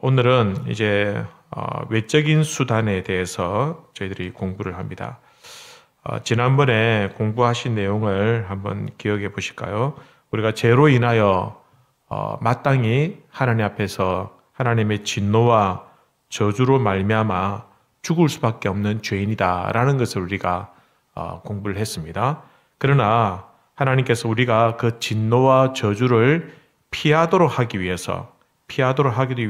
오늘은 이제 외적인 수단에 대해서 저희들이 공부를 합니다. 지난번에 공부하신 내용을 한번 기억해 보실까요? 우리가 죄로 인하여 마땅히 하나님 앞에서 하나님의 진노와 저주로 말미암아 죽을 수밖에 없는 죄인이다라는 것을 우리가 공부를 했습니다. 그러나 하나님께서 우리가 그 진노와 저주를 피하도록 하기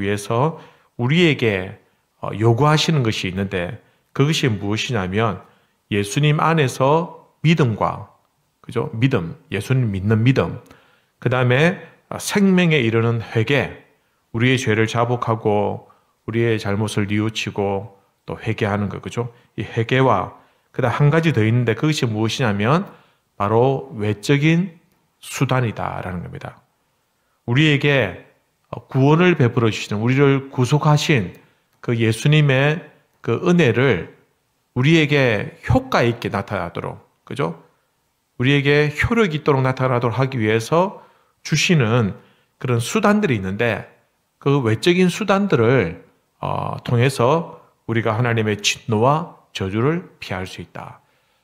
위해서 우리에게 요구하시는 것이 있는데, 그것이 무엇이냐면 예수님 안에서 믿음과, 그죠? 믿음, 예수님 믿는 믿음, 그 다음에 생명에 이르는 회개, 우리의 죄를 자복하고 우리의 잘못을 뉘우치고 또 회개하는 것, 그죠? 이 회개와 그다음 한 가지 더 있는데, 그것이 무엇이냐면 바로 외적인 수단이다라는 겁니다. 우리에게 구원을 베풀어 주시는, 우리를 구속하신 그 예수님의 그 은혜를 우리에게 효과 있게 나타나도록, 그죠? 우리에게 효력 있도록 나타나도록 하기 위해서 주시는 그런 수단들이 있는데, 그 외적인 수단들을 통해서 우리가 하나님의 진노와 저주를 피할 수 있다.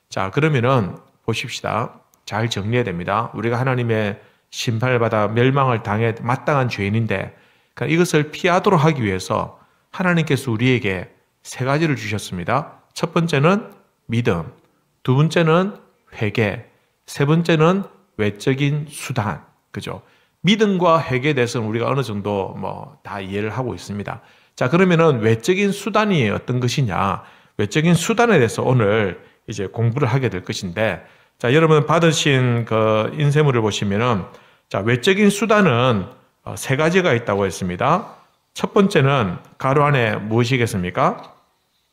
자, 그러면은 보십시다. 잘 정리해야 됩니다. 우리가 하나님의 심판을 받아 멸망을 당해 마땅한 죄인인데, 그러니까 이것을 피하도록 하기 위해서 하나님께서 우리에게 세 가지를 주셨습니다. 첫 번째는 믿음, 두 번째는 회개, 세 번째는 외적인 수단, 그죠? 믿음과 회개에 대해서는 우리가 어느 정도 다 이해를 하고 있습니다. 자, 그러면은 외적인 수단이 어떤 것이냐? 외적인 수단에 대해서 오늘 이제 공부를 하게 될 것인데, 자, 여러분 받으신 그 인쇄물을 보시면은, 자, 외적인 수단은 세 가지가 있다고 했습니다. 첫 번째는 가로 안에 무엇이겠습니까?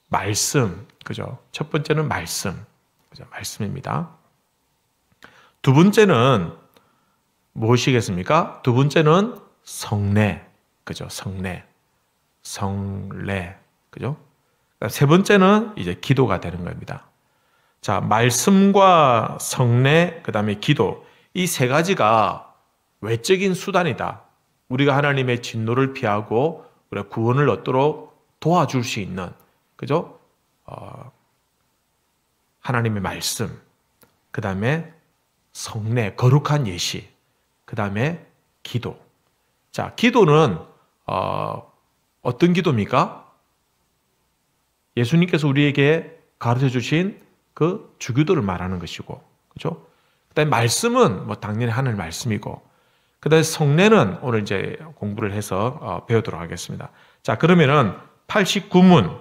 말씀, 그죠? 첫 번째는 말씀, 그죠? 말씀입니다. 두 번째는 무엇이겠습니까? 두 번째는 성례, 그죠? 성례, 그죠? 세 번째는 이제 기도가 되는 겁니다. 자, 말씀과 성례, 그 다음에 기도, 이 세 가지가 외적인 수단이다. 우리가 하나님의 진노를 피하고 우리가 구원을 얻도록 도와줄 수 있는, 그죠? 하나님의 말씀, 그 다음에 성례, 거룩한 예시, 그 다음에 기도. 자, 기도는 어떤 기도입니까? 예수님께서 우리에게 가르쳐 주신 그 주기도를 말하는 것이고, 그죠? 그 다음에 말씀은 당연히 하늘 말씀이고, 그 다음에 성례는 오늘 이제 공부를 해서 배우도록 하겠습니다. 자, 그러면은 89문.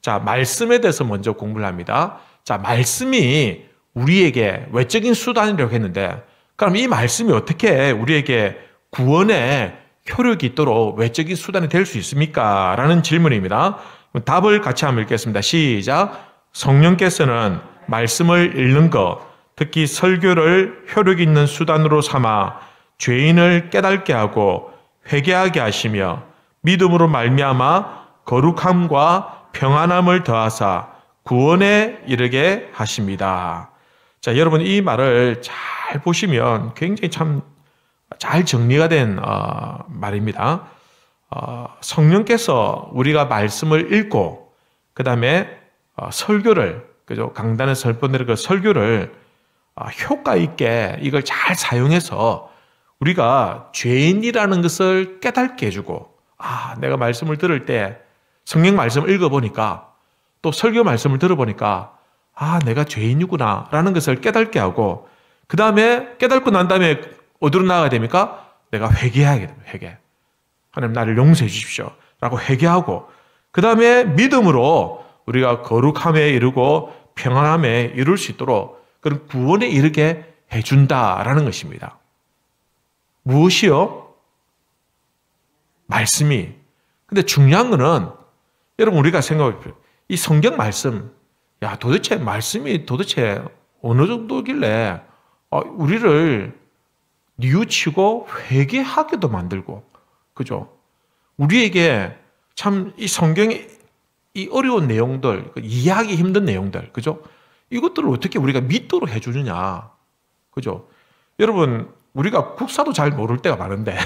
자, 말씀에 대해서 먼저 공부를 합니다. 자, 말씀이 우리에게 외적인 수단이라고 했는데, 그럼 이 말씀이 어떻게 우리에게 구원에 효력이 있도록 외적인 수단이 될 수 있습니까? 라는 질문입니다. 답을 같이 한번 읽겠습니다. 시작. 성령께서는 말씀을 읽는 것, 특히 설교를 효력 있는 수단으로 삼아 죄인을 깨닫게 하고 회개하게 하시며 믿음으로 말미암아 거룩함과 평안함을 더하사 구원에 이르게 하십니다. 자, 여러분 이 말을 잘 보시면 굉장히 참 잘 정리가 된 말입니다. 성령께서 우리가 말씀을 읽고 그 다음에 설교를, 그죠? 강단에 설교되는 그 설교를 효과 있게 이걸 잘 사용해서 우리가 죄인이라는 것을 깨닫게 해주고, 내가 말씀을 들을 때 성경 말씀을 읽어보니까 또 설교 말씀을 들어보니까 내가 죄인이구나 라는 것을 깨닫게 하고, 그 다음에 깨닫고 난 다음에 어디로 나가야 됩니까? 내가 회개해야 됩니다. 회개. 하나님 나를 용서해 주십시오 라고 회개하고, 그 다음에 믿음으로 우리가 거룩함에 이르고 평안함에 이룰 수 있도록 그런 구원에 이르게 해준다라는 것입니다. 무엇이요? 말씀이. 근데 중요한 거는 여러분 우리가 생각해보세요. 이 성경 말씀, 도대체 말씀이 도대체 어느 정도길래 우리를 뉘우치고 회개하게도 만들고, 그죠? 우리에게 참 이 성경의 이 어려운 내용들, 이해하기 힘든 내용들, 그죠? 이것들을 어떻게 우리가 믿도록 해주느냐, 그죠? 여러분, 우리가 국사도 잘 모를 때가 많은데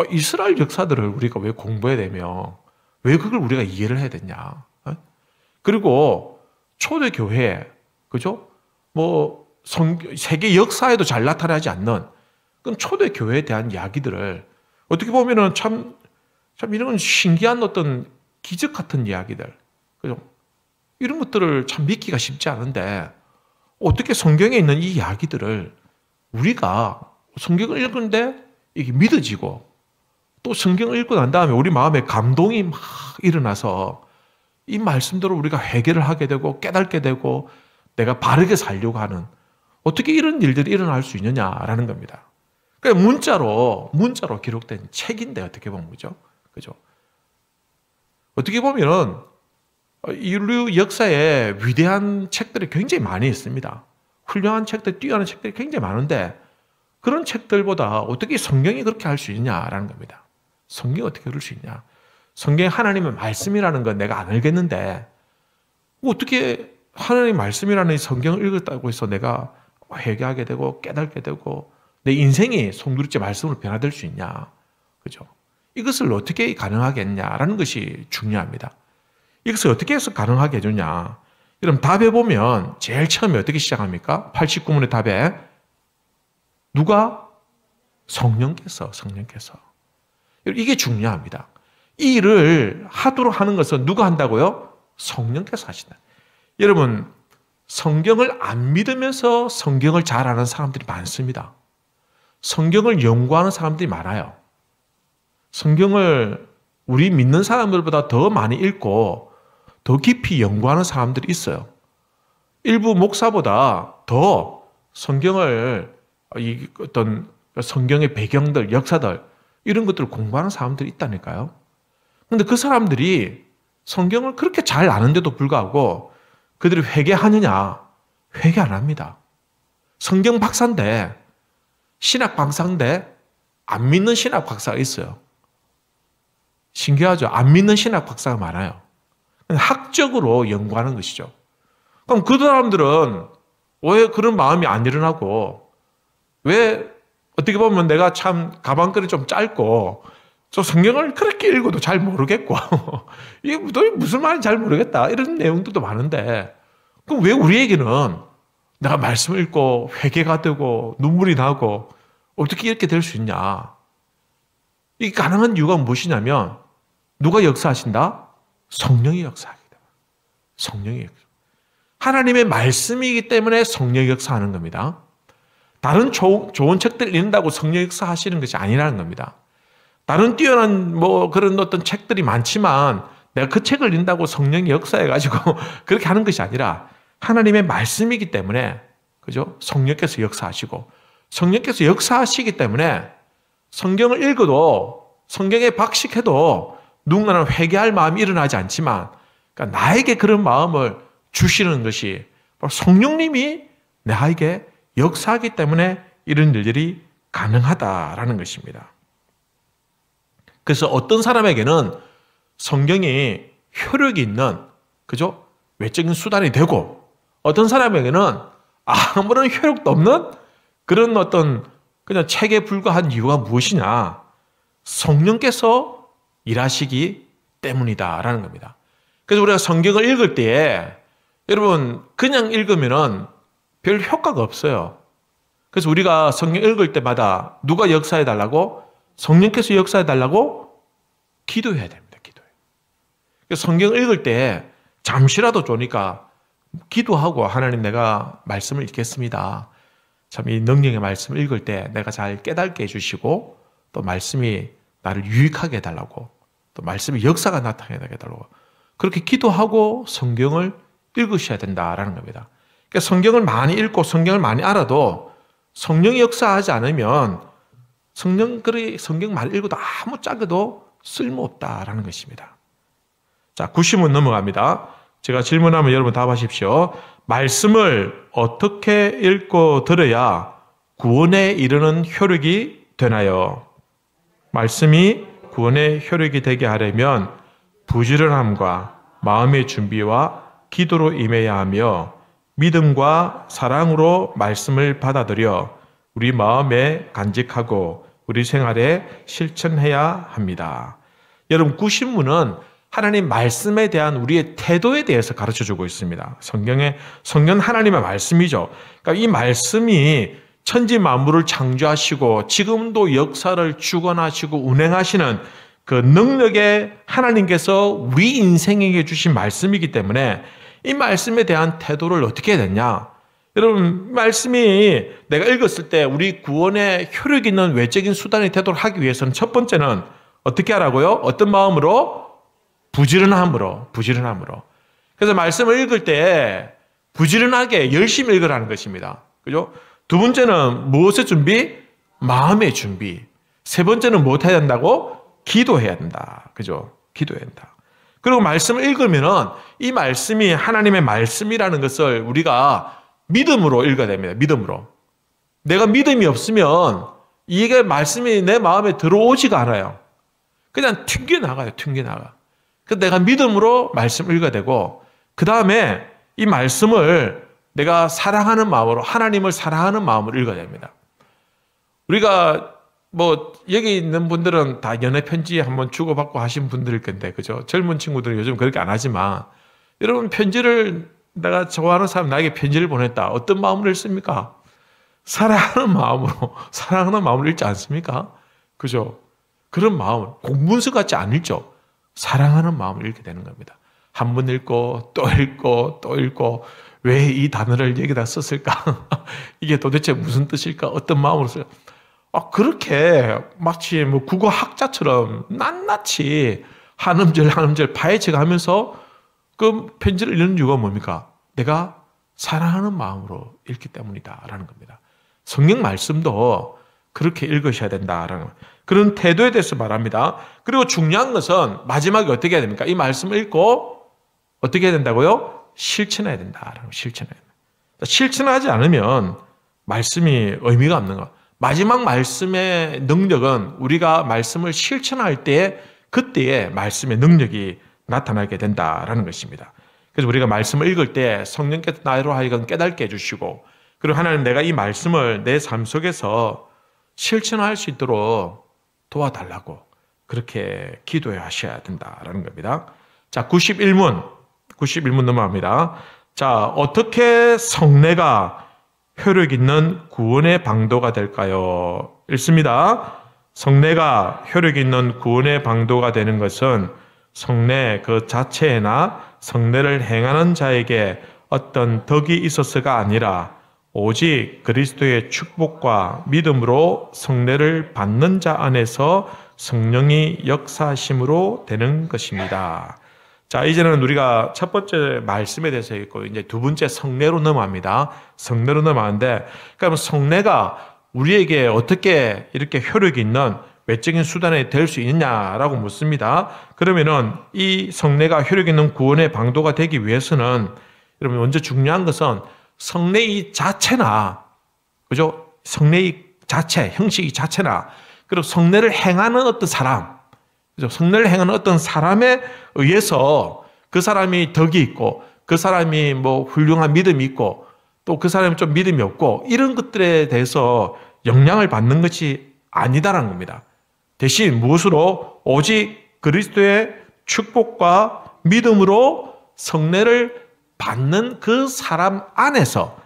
이스라엘 역사들을 우리가 왜 공부해야 되며 왜 그걸 우리가 이해를 해야 되냐? 그리고 초대교회, 그죠? 세계 역사에도 잘 나타나지 않는 그런 초대교회에 대한 이야기들을 어떻게 보면은 참 이런 신기한 어떤 기적 같은 이야기들, 그죠? 이런 것들을 참 믿기가 쉽지 않은데 어떻게 성경에 있는 이 이야기들을 우리가 성경을 읽는데 이게 믿어지고 또 성경을 읽고 난 다음에 우리 마음에 감동이 막 일어나서 이 말씀대로 우리가 회개를 하게 되고 깨닫게 되고 내가 바르게 살려고 하는 어떻게 이런 일들이 일어날 수 있느냐라는 겁니다. 그러니까 문자로 기록된 책인데 어떻게 보면 그죠? 어떻게 보면은 인류 역사에 위대한 책들이 굉장히 많이 있습니다. 훌륭한 책들, 뛰어난 책들이 굉장히 많은데 그런 책들보다 어떻게 성경이 그렇게 할 수 있냐라는 겁니다. 성경이 어떻게 그럴 수 있냐? 성경이 하나님의 말씀이라는 건 내가 안 알겠는데 어떻게 하나님의 말씀이라는 성경을 읽었다고 해서 내가 회개하게 되고 깨닫게 되고 내 인생이 송두리째 말씀으로 변화될 수 있냐? 그죠? 이것을 어떻게 가능하겠냐라는 것이 중요합니다. 이것을 어떻게 해서 가능하게 해주냐? 여러분 답에 보면 제일 처음에 어떻게 시작합니까? 89문의 답에 누가? 성령께서. 이게 중요합니다. 이 일을 하도록 하는 것은 누가 한다고요? 성령께서 하신다. 여러분 성경을 안 믿으면서 성경을 잘 아는 사람들이 많습니다. 성경을 연구하는 사람들이 많아요. 성경을 우리 믿는 사람들보다 더 많이 읽고 더 깊이 연구하는 사람들이 있어요. 일부 목사보다 더 성경을 어떤 성경의 배경들, 역사들 이런 것들을 공부하는 사람들이 있다니까요. 그런데 그 사람들이 성경을 그렇게 잘 아는데도 불구하고 그들이 회개하느냐? 회개 안 합니다. 성경 박사인데 신학 박사인데 안 믿는 신학 박사가 있어요. 신기하죠? 안 믿는 신학 박사가 많아요. 학적으로 연구하는 것이죠. 그럼 그 사람들은 왜 그런 마음이 안 일어나고 왜 어떻게 보면 내가 참 가방끈이 좀 짧고 저 성경을 그렇게 읽어도 잘 모르겠고 이게 무슨 말인지 잘 모르겠다 이런 내용들도 많은데 그럼 왜 우리에게는 내가 말씀을 읽고 회개가 되고 눈물이 나고 어떻게 이렇게 될 수 있냐? 이게 가능한 이유가 무엇이냐면 누가 역사하신다? 성령이 역사하기 때문에. 성령이 역사. 하나님의 말씀이기 때문에 성령이 역사하는 겁니다. 다른 좋은 책들 읽는다고 성령 역사하시는 것이 아니라는 겁니다. 다른 뛰어난 그런 어떤 책들이 많지만 내가 그 책을 읽는다고 성령이 역사해가지고 그렇게 하는 것이 아니라 하나님의 말씀이기 때문에 그죠? 성령께서 역사하시고 성령께서 역사하시기 때문에 성경을 읽어도 성경에 박식해도 누군가는 회개할 마음이 일어나지 않지만 그러니까 나에게 그런 마음을 주시는 것이 바로 성령님이 나에게 역사하기 때문에 이런 일들이 가능하다라는 것입니다. 그래서 어떤 사람에게는 성경이 효력이 있는 그죠? 외적인 수단이 되고 어떤 사람에게는 아무런 효력도 없는 그런 어떤 그냥 책에 불과한 이유가 무엇이냐? 성령께서 일하시기 때문이다라는 겁니다. 그래서 우리가 성경을 읽을 때에 여러분 그냥 읽으면은 별 효과가 없어요. 그래서 우리가 성경 읽을 때마다 누가 역사해 달라고? 성령께서 역사해 달라고 기도해야 됩니다. 기도해. 그래서 성경 읽을 때 잠시라도 좋으니까 기도하고 하나님 내가 말씀을 읽겠습니다. 참 이 능력의 말씀을 읽을 때 내가 잘 깨닫게 해주시고 또 말씀이 나를 유익하게 해달라고 또 말씀의 역사가 나타나게 해달라고 그렇게 기도하고 성경을 읽으셔야 된다라는 겁니다. 그러니까 성경을 많이 읽고 성경을 많이 알아도 성령이 역사하지 않으면 성경 많이 읽어도 아무 짝에도 쓸모없다라는 것입니다. 자, 90문 넘어갑니다. 제가 질문하면 여러분 답하십시오. 말씀을 어떻게 읽고 들어야 구원에 이르는 효력이 되나요? 말씀이 구원의 효력이 되게 하려면 부지런함과 마음의 준비와 기도로 임해야 하며 믿음과 사랑으로 말씀을 받아들여 우리 마음에 간직하고 우리 생활에 실천해야 합니다. 여러분, 구신문은 하나님 말씀에 대한 우리의 태도에 대해서 가르쳐주고 있습니다. 성경 하나님의 말씀이죠. 그러니까 이 말씀이 천지 만물을 창조하시고 지금도 역사를 주관하시고 운행하시는 그 능력의 하나님께서 우리 인생에게 주신 말씀이기 때문에 이 말씀에 대한 태도를 어떻게 해야 되냐? 여러분, 말씀이 내가 읽었을 때 우리 구원에 효력 있는 외적인 수단의 태도를 하기 위해서는 첫 번째는 어떻게 하라고요? 어떤 마음으로? 부지런함으로. 그래서 말씀을 읽을 때 부지런하게 열심히 읽으라는 것입니다. 그죠? 두 번째는 무엇의 준비? 마음의 준비. 세 번째는 무엇 해야 된다고? 기도해야 된다. 그죠? 기도해야 된다. 그리고 말씀을 읽으면은 이 말씀이 하나님의 말씀이라는 것을 우리가 믿음으로 읽어야 됩니다. 믿음으로. 내가 믿음이 없으면 이게 말씀이 내 마음에 들어오지가 않아요. 그냥 튕겨나가요. 튕겨나가. 그래서 내가 믿음으로 말씀을 읽어야 되고, 그 다음에 이 말씀을 내가 사랑하는 마음으로, 하나님을 사랑하는 마음으로 읽어야 됩니다. 우리가 여기 있는 분들은 다 연애 편지 한번 주고받고 하신 분들일 건데, 그죠? 젊은 친구들은 요즘 그렇게 안 하지만, 여러분, 편지를 내가 좋아하는 사람 나에게 편지를 보냈다. 어떤 마음으로 읽습니까? 사랑하는 마음으로 읽지 않습니까? 그죠? 그런 마음을, 공문서 같지 안 읽죠? 사랑하는 마음을 읽게 되는 겁니다. 한 번 읽고, 또 읽고, 또 읽고, 왜 이 단어를 여기다 썼을까? 이게 도대체 무슨 뜻일까? 어떤 마음으로 쓸까? 그렇게 마치 국어 학자처럼 낱낱이 한 음절 파헤쳐 가면서 그 편지를 읽는 이유가 뭡니까? 내가 사랑하는 마음으로 읽기 때문이다라는 겁니다. 성경 말씀도 그렇게 읽으셔야 된다라는 그런 태도에 대해서 말합니다. 그리고 중요한 것은 마지막에 어떻게 해야 됩니까? 이 말씀을 읽고 어떻게 해야 된다고요? 실천해야 된다라는 거. 실천하지 않으면 말씀이 의미가 없는 거. 마지막 말씀의 능력은 우리가 말씀을 실천할 때 그때에 말씀의 능력이 나타나게 된다라는 것입니다. 그래서 우리가 말씀을 읽을 때 성령께서 나로 하여금 깨닫게 해주시고, 그리고 하나님, 내가 이 말씀을 내 삶 속에서 실천할 수 있도록 도와달라고 그렇게 기도하셔야 된다라는 겁니다. 자, 91문 넘어갑니다. 자, 어떻게 성례가 효력 있는 구원의 방도가 될까요? 읽습니다. 성례가 효력 있는 구원의 방도가 되는 것은 성례 그 자체나 성례를 행하는 자에게 어떤 덕이 있어서가 아니라 오직 그리스도의 축복과 믿음으로 성례를 받는 자 안에서 성령이 역사하심으로 되는 것입니다. 자, 이제는 우리가 첫 번째 말씀에 대해서 읽고 이제 두 번째 성례로 넘어갑니다. 성례로 넘어가는데, 그러면 성례가 우리에게 어떻게 이렇게 효력이 있는 외적인 수단이 될 수 있느냐라고 묻습니다. 그러면은 이 성례가 효력 있는 구원의 방도가 되기 위해서는 여러분 먼저 중요한 것은 성례의 자체나, 그죠? 성례의 자체, 형식이 자체나, 그리고 성례를 행하는 어떤 사람, 그죠? 성례를 행하는 어떤 사람에 의해서 그 사람이 덕이 있고, 그 사람이 훌륭한 믿음이 있고, 또 그 사람이 좀 믿음이 없고, 이런 것들에 대해서 영향을 받는 것이 아니다라는 겁니다. 대신 무엇으로? 오직 그리스도의 축복과 믿음으로 성례를 받는 그 사람 안에서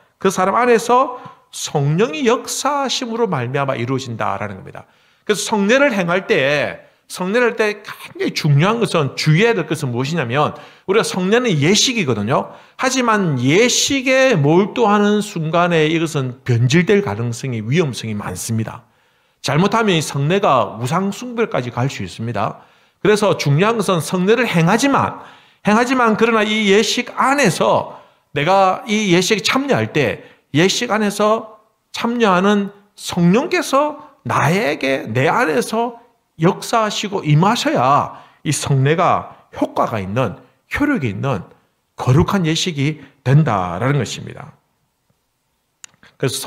성령이 역사하심으로 말미암아 이루어진다라는 겁니다. 그래서 성례를 할 때 굉장히 중요한 것은 주의해야 될 것은 무엇이냐면, 우리가 성례는 예식이거든요. 하지만 예식에 몰두하는 순간에 이것은 변질될 가능성이, 위험성이 많습니다. 잘못하면 이 성례가 우상 숭배까지 갈 수 있습니다. 그래서 중요한 것은 성례를 행하지만 그러나 이 예식 안에서 내가 이 예식에 참여할 때 예식 안에서 참여하는 성령께서 내 안에서 역사하시고 임하셔야 이 성례가 효과가 있는, 효력이 있는 거룩한 예식이 된다라는 것입니다. 그래서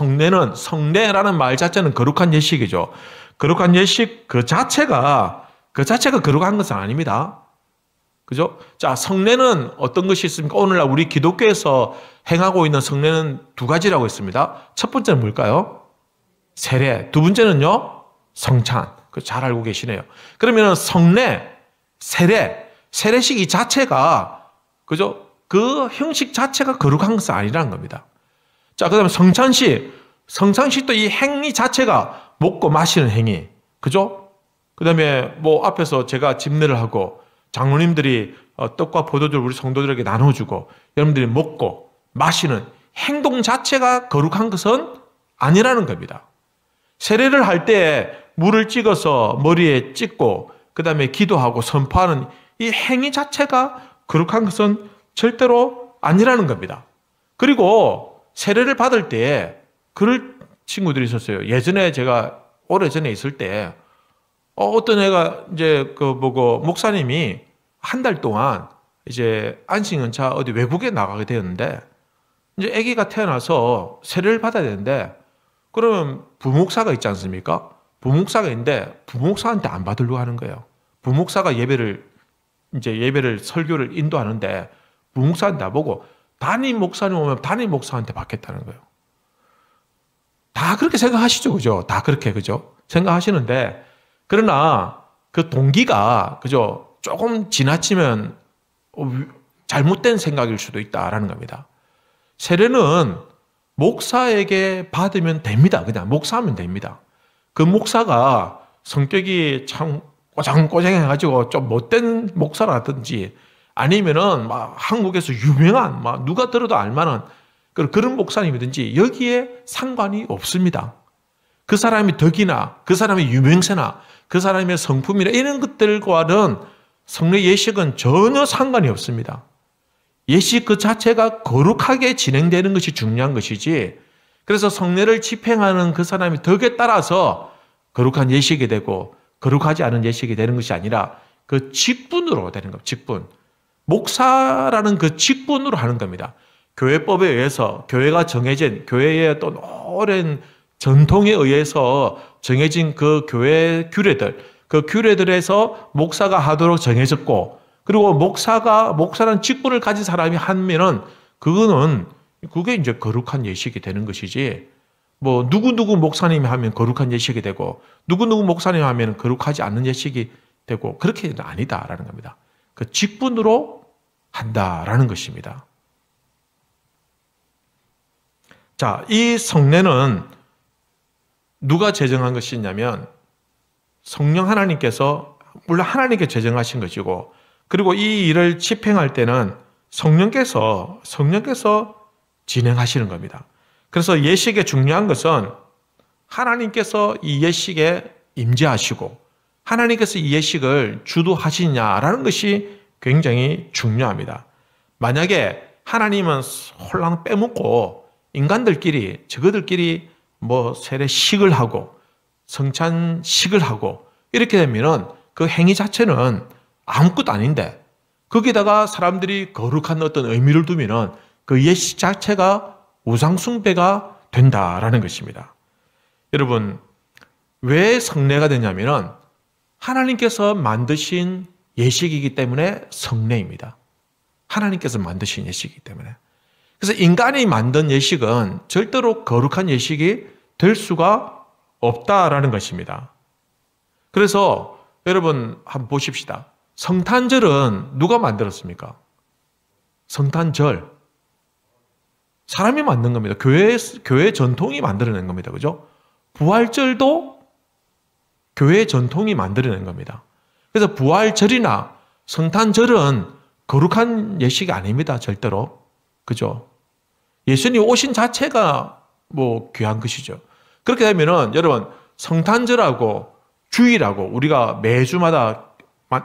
성례라는 말 자체는 거룩한 예식이죠. 거룩한 예식 그 자체가 거룩한 것은 아닙니다. 그죠? 자, 성례는 어떤 것이 있습니까? 오늘날 우리 기독교에서 행하고 있는 성례는 두 가지라고 했습니다. 첫 번째는 뭘까요? 세례. 두 번째는요? 성찬. 잘 알고 계시네요. 그러면 성례, 세례식 이 자체가, 그죠? 그 형식 자체가 거룩한 것은 아니라는 겁니다. 자, 그 다음에 성찬식도 이 행위 자체가 먹고 마시는 행위. 그죠? 그 다음에 뭐 앞에서 제가 집례를 하고 장로님들이 떡과 포도주를 우리 성도들에게 나눠주고 여러분들이 먹고 마시는 행동 자체가 거룩한 것은 아니라는 겁니다. 세례를 할 때 물을 찍어서 머리에 찍고 그 다음에 기도하고 선포하는 이 행위 자체가 거룩한 것은 절대로 아니라는 겁니다. 그리고 세례를 받을 때 그럴 친구들이 있었어요. 예전에 제가 오래전에 있을 때 어떤 애가 이제 그 보고 목사님이 한 달 동안 이제 안식연차 어디 외국에 나가게 되었는데 이제 아기가 태어나서 세례를 받아야 되는데 그러면 부목사가 있지 않습니까? 부목사가 있는데 부목사한테 안 받으려고 하는 거예요. 부목사가 예배를 설교를 인도하는데 부목사한테 나보고 담임 목사님 오면 담임 목사한테 받겠다는 거예요. 다 그렇게 생각하시죠, 그죠? 다 그렇게, 그죠? 생각하시는데 그러나 그 동기가, 그죠? 조금 지나치면 잘못된 생각일 수도 있다라는 겁니다. 세례는 목사에게 받으면 됩니다. 그냥 목사하면 됩니다. 그 목사가 성격이 참 꼬장꼬장해가지고 좀 못된 목사라든지 아니면은 막 한국에서 유명한 막 누가 들어도 알만한 그런 목사님이든지 여기에 상관이 없습니다. 그 사람이 덕이나 그 사람의 유명세나 그 사람의 성품이나 이런 것들과는 성례 예식은 전혀 상관이 없습니다. 예식 그 자체가 거룩하게 진행되는 것이 중요한 것이지 그래서 성례를 집행하는 그 사람의 덕에 따라서 거룩한 예식이 되고 거룩하지 않은 예식이 되는 것이 아니라 그 직분으로 되는 겁니다. 직분. 목사라는 그 직분으로 하는 겁니다. 교회법에 의해서 교회가 정해진 교회의 또 오랜 전통에 의해서 정해진 그 교회 규례들, 그 규례들에서 목사가 하도록 정해졌고 그리고 목사라는 직분을 가진 사람이 하면은 그게 이제 거룩한 예식이 되는 것이지 뭐 누구누구 목사님이 하면 거룩한 예식이 되고 누구누구 목사님이 하면 거룩하지 않는 예식이 되고 그렇게는 아니다라는 겁니다. 그 직분으로 한다라는 것입니다. 자, 이 성례는 누가 제정한 것이냐면 성령 하나님께서 물론 하나님께 제정하신 것이고 그리고 이 일을 집행할 때는 성령께서 진행하시는 겁니다. 그래서 예식의 중요한 것은 하나님께서 이 예식에 임재하시고 하나님께서 이 예식을 주도하시냐라는 것이 굉장히 중요합니다. 만약에 하나님은 홀랑 빼먹고 인간들끼리 저거들끼리 뭐 세례식을 하고 성찬식을 하고 이렇게 되면은 그 행위 자체는 아무것도 아닌데 거기다가 사람들이 거룩한 어떤 의미를 두면은 그 예식 자체가 우상숭배가 된다라는 것입니다. 여러분, 왜 성례가 되냐면은 하나님께서 만드신 예식이기 때문에 성례입니다. 하나님께서 만드신 예식이기 때문에. 그래서 인간이 만든 예식은 절대로 거룩한 예식이 될 수가 없다라는 것입니다. 그래서 여러분 한번 보십시다. 성탄절은 누가 만들었습니까? 성탄절. 사람이 만든 겁니다. 교회 전통이 만들어낸 겁니다. 그죠? 부활절도 교회 전통이 만들어낸 겁니다. 그래서 부활절이나 성탄절은 거룩한 예식이 아닙니다. 절대로. 그죠? 예수님 오신 자체가 뭐 귀한 것이죠. 그렇게 되면은 여러분 성탄절하고 주일하고 우리가 매주마다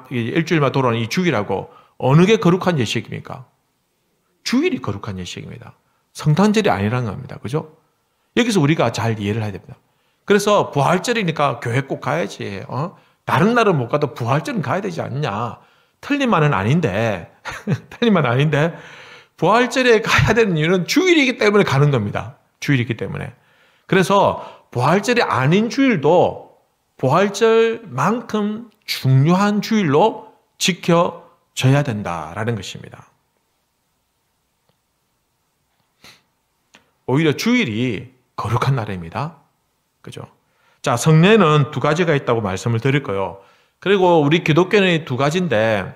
일주일마다 돌아오는 이 주일하고 어느 게 거룩한 예식입니까? 주일이 거룩한 예식입니다. 성탄절이 아니라는 겁니다. 그죠? 여기서 우리가 잘 이해를 해야 됩니다. 그래서 부활절이니까 교회 꼭 가야지. 다른 날은 못 가도 부활절은 가야 되지 않냐. 틀린 말은 아닌데 틀린 말은 아닌데 부활절에 가야 되는 이유는 주일이기 때문에 가는 겁니다. 주일이기 때문에. 그래서 부활절이 아닌 주일도 부활절만큼 중요한 주일로 지켜져야 된다라는 것입니다. 오히려 주일이 거룩한 날입니다. 그죠? 자, 성례는 두 가지가 있다고 말씀을 드릴 거예요. 그리고 우리 기독교는 두 가지인데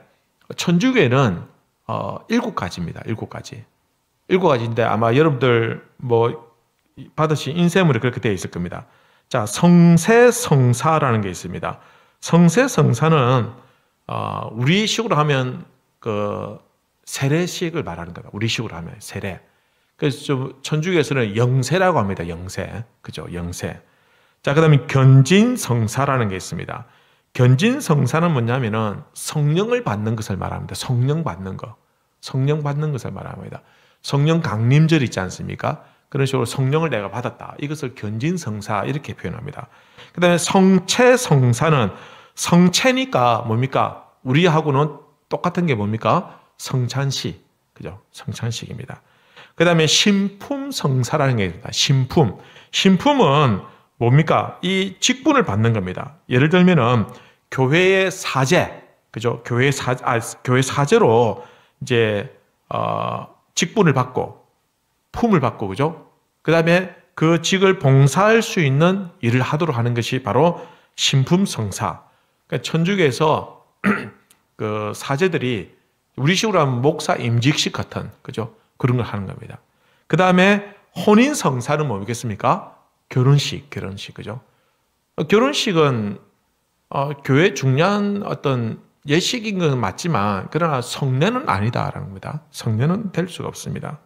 천주교에는 7가지입니다. 7가지. 7가지인데 아마 여러분들 뭐 받으신 인쇄물이 그렇게 되어 있을 겁니다. 자, 성세성사라는 게 있습니다. 성세성사는 우리식으로 하면 그 세례식을 말하는 거다. 우리식으로 하면 세례. 그래서 좀 천주교에서는 영세라고 합니다. 영세. 그죠? 영세. 자, 그 다음에 견진성사라는 게 있습니다. 견진성사는 뭐냐면은 성령을 받는 것을 말합니다. 성령 받는 거. 성령 받는 것을 말합니다. 성령 강림절 있지 않습니까? 그런 식으로 성령을 내가 받았다. 이것을 견진성사 이렇게 표현합니다. 그 다음에 성체성사는 성체니까 뭡니까? 우리하고는 똑같은 게 뭡니까? 성찬식. 그죠? 성찬식입니다. 그 다음에 신품성사라는 게 있습니다. 신품. 신품은 뭡니까? 이 직분을 받는 겁니다. 예를 들면은 교회의 사제, 그죠? 교회 사제로 이제 직분을 받고 품을 받고, 그죠? 그 다음에 그 직을 봉사할 수 있는 일을 하도록 하는 것이 바로 신품성사. 그러니까 천주교에서 그 사제들이 우리식으로 하면 목사 임직식 같은, 그죠? 그런 걸 하는 겁니다. 그 다음에 혼인성사는 뭐겠습니까? 결혼식, 그죠? 결혼식은 교회 중요한 어떤 예식인 건 맞지만 그러나 성례는 아니다라는 겁니다. 성례는 될 수가 없습니다.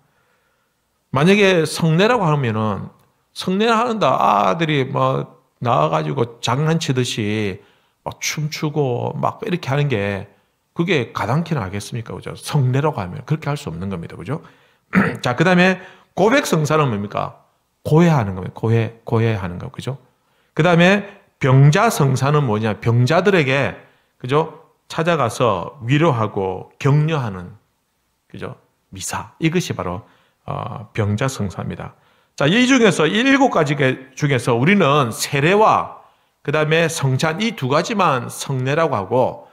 만약에 성례라고 하면은 성례를 하는다 아들이 뭐 나와가지고 장난치듯이 막 춤추고 막 이렇게 하는 게 그게 가당키나 하겠습니까? 그죠? 성례라고 하면 그렇게 할 수 없는 겁니다. 그죠? 자, 그 다음에 고백성사는 뭡니까? 고해하는 겁니다. 고해하는 거. 그죠? 그 다음에 병자성사는 뭐냐? 병자들에게, 그죠? 찾아가서 위로하고 격려하는, 그죠? 미사. 이것이 바로, 병자성사입니다. 자, 이 중에서, 이 7가지 중에서 우리는 세례와 그 다음에 성찬 이 2가지만 성례라고 하고,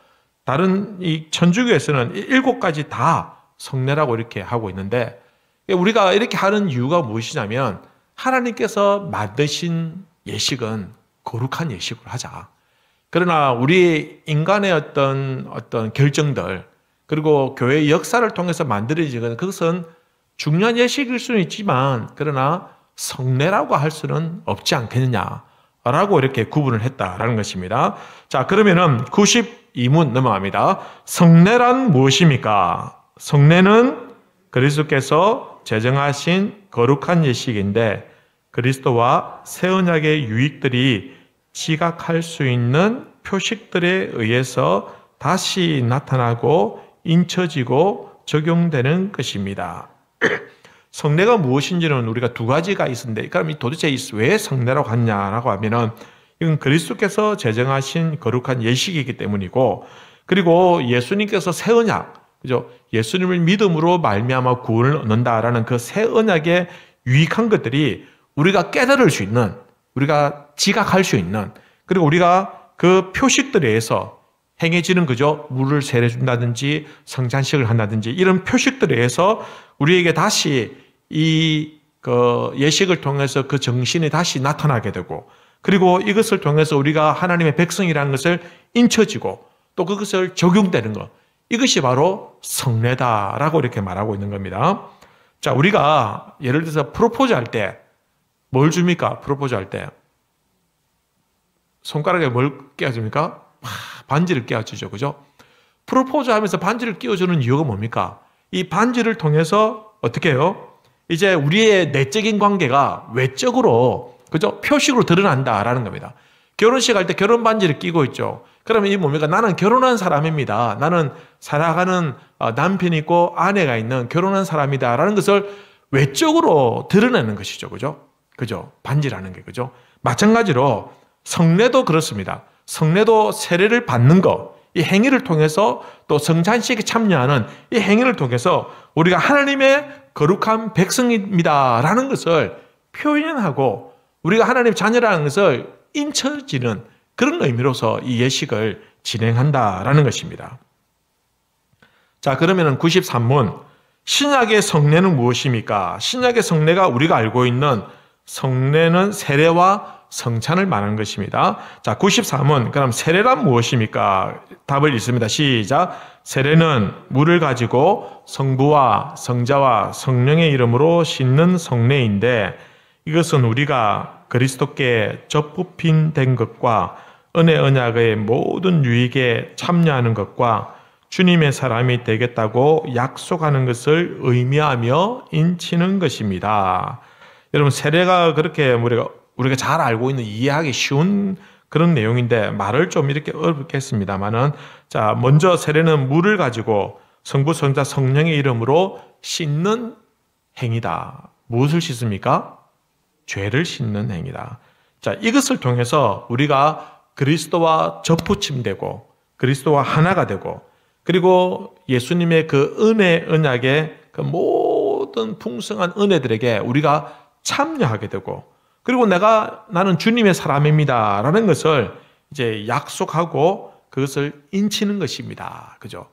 다른 이 천주교에서는 7가지 다 성례라고 이렇게 하고 있는데, 우리가 이렇게 하는 이유가 무엇이냐면, 하나님께서 만드신 예식은 거룩한 예식으로 하자. 그러나 우리 인간의 어떤 결정들, 그리고 교회의 역사를 통해서 만들어지는 그것은 중요한 예식일 수는 있지만, 그러나 성례라고 할 수는 없지 않겠느냐라고 이렇게 구분을 했다라는 것입니다. 자, 그러면은 92문 넘어갑니다. 성례란 무엇입니까? 성례는 그리스도께서 제정하신 거룩한 예식인데 그리스도와 새 언약의 유익들이 지각할 수 있는 표식들에 의해서 다시 나타나고 인쳐지고 적용되는 것입니다. 성례가 무엇인지는 우리가 2가지가 있는데 그럼 도대체 왜 성례라고 하냐라고 하면은 이건 그리스도께서 제정하신 거룩한 예식이기 때문이고 그리고 예수님께서 새 언약, 그죠? 예수님을 믿음으로 말미암아 구원을 얻는다라는 그 새 언약의 유익한 것들이 우리가 깨달을 수 있는, 우리가 지각할 수 있는, 그리고 우리가 그 표식들에 의해서 행해지는 그죠? 물을 세례준다든지 성찬식을 한다든지 이런 표식들에 의해서 우리에게 다시 그 예식을 통해서 그 정신이 다시 나타나게 되고 그리고 이것을 통해서 우리가 하나님의 백성이라는 것을 인쳐지고 또 그것을 적용되는 것. 이것이 바로 성례다라고 이렇게 말하고 있는 겁니다. 자, 우리가 예를 들어서 프로포즈 할 때 뭘 줍니까? 프로포즈 할 때. 손가락에 뭘 끼워줍니까? 반지를 끼워주죠. 그죠? 프로포즈 하면서 반지를 끼워주는 이유가 뭡니까? 이 반지를 통해서 어떻게 해요? 이제 우리의 내적인 관계가 외적으로, 그죠? 표식으로 드러난다라는 겁니다. 결혼식 할 때 결혼 반지를 끼고 있죠. 그러면 이 뭡니까? 나는 결혼한 사람입니다. 나는 살아가는 남편이 있고 아내가 있는 결혼한 사람이다라는 것을 외적으로 드러내는 것이죠. 그죠? 그죠? 반지라는 게, 그죠? 마찬가지로 성례도 그렇습니다. 성례도 세례를 받는 것, 이 행위를 통해서 또 성찬식에 참여하는 이 행위를 통해서 우리가 하나님의 거룩한 백성입니다라는 것을 표현하고 우리가 하나님의 자녀라는 것을 인쳐지는 그런 의미로서 이 예식을 진행한다라는 것입니다. 자, 그러면 93문 신약의 성례는 무엇입니까? 신약의 성례가 우리가 알고 있는 성례는 세례와 성찬을 말하는 것입니다. 자, 93은 그럼 세례란 무엇입니까? 답을 읽습니다. 시작. 세례는 물을 가지고 성부와 성자와 성령의 이름으로 씻는 성례인데 이것은 우리가 그리스도께 접붙임된 것과 은혜 언약의 모든 유익에 참여하는 것과 주님의 사람이 되겠다고 약속하는 것을 의미하며 인치는 것입니다. 여러분, 세례가 그렇게 우리가 잘 알고 있는 이해하기 쉬운 그런 내용인데 말을 좀 이렇게 어렵게 했습니다만은, 자, 먼저 세례는 물을 가지고 성부, 성자, 성령의 이름으로 씻는 행위다. 무엇을 씻습니까? 죄를 씻는 행위다. 자, 이것을 통해서 우리가 그리스도와 접붙임되고 그리스도와 하나가 되고 그리고 예수님의 그 은혜 언약의 그 모든 풍성한 은혜들에게 우리가 참여하게 되고 그리고 나는 주님의 사람입니다 라는 것을 이제 약속하고 그것을 인치는 것입니다. 그죠?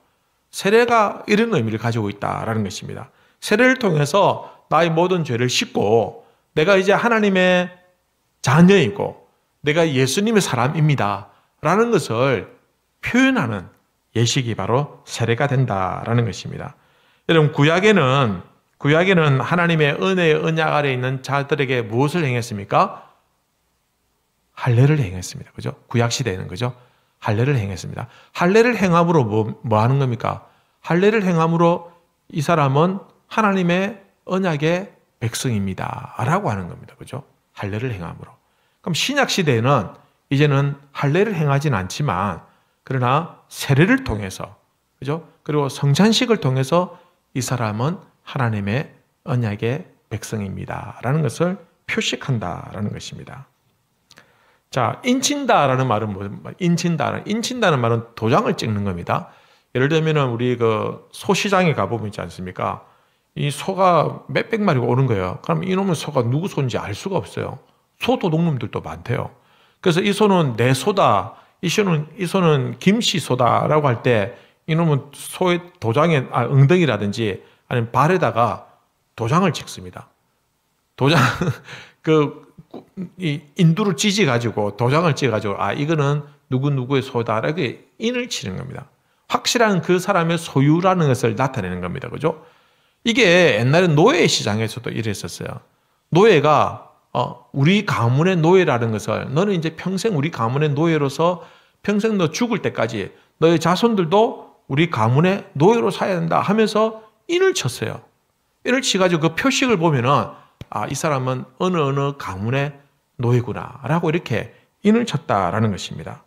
세례가 이런 의미를 가지고 있다라는 것입니다. 세례를 통해서 나의 모든 죄를 씻고 내가 이제 하나님의 자녀이고 내가 예수님의 사람입니다 라는 것을 표현하는 예식이 바로 세례가 된다라는 것입니다. 여러분, 구약에는 하나님의 은혜의 언약 아래 있는 자들에게 무엇을 행했습니까? 할례를 행했습니다. 그죠? 구약 시대에는 그죠? 할례를 행했습니다. 할례를 행함으로 뭐 하는 겁니까? 할례를 행함으로 이 사람은 하나님의 언약의 백성입니다 라고 하는 겁니다. 그죠? 할례를 행함으로. 그럼 신약 시대에는 이제는 할례를 행하진 않지만 그러나 세례를 통해서, 그죠? 그리고 성찬식을 통해서 이 사람은 하나님의 언약의 백성입니다 라는 것을 표식한다라는 것입니다. 자, 인친다라는 말은 뭐예요? 인친다는 말은 도장을 찍는 겁니다. 예를 들면 우리 그 소시장에 가보면 있지 않습니까? 이 소가 몇백 마리가 오는 거예요. 그럼 이놈의 소가 누구 소인지 알 수가 없어요. 소 도둑놈들도 많대요. 그래서 이 소는 내 소다, 이 소는 김씨 소다라고 할 때 이놈은 소의 도장에 엉덩이라든지 아니면 발에다가 도장을 찍습니다. 도장 이 인두를 찢어 가지고 도장을 찍어 가지고 이거는 누구의 소다라고 인을 치는 겁니다. 확실한 그 사람의 소유라는 것을 나타내는 겁니다. 그죠? 이게 옛날에 노예 시장에서도 이랬었어요. 노예가 우리 가문의 노예라는 것을 너는 이제 평생 우리 가문의 노예로서 평생 너 죽을 때까지 너의 자손들도 우리 가문의 노예로 살아야 된다 하면서 인을 쳤어요. 인을 치가지고 그 표식을 보면은 이 사람은 어느 가문의 노예구나 라고 이렇게 인을 쳤다라는 것입니다.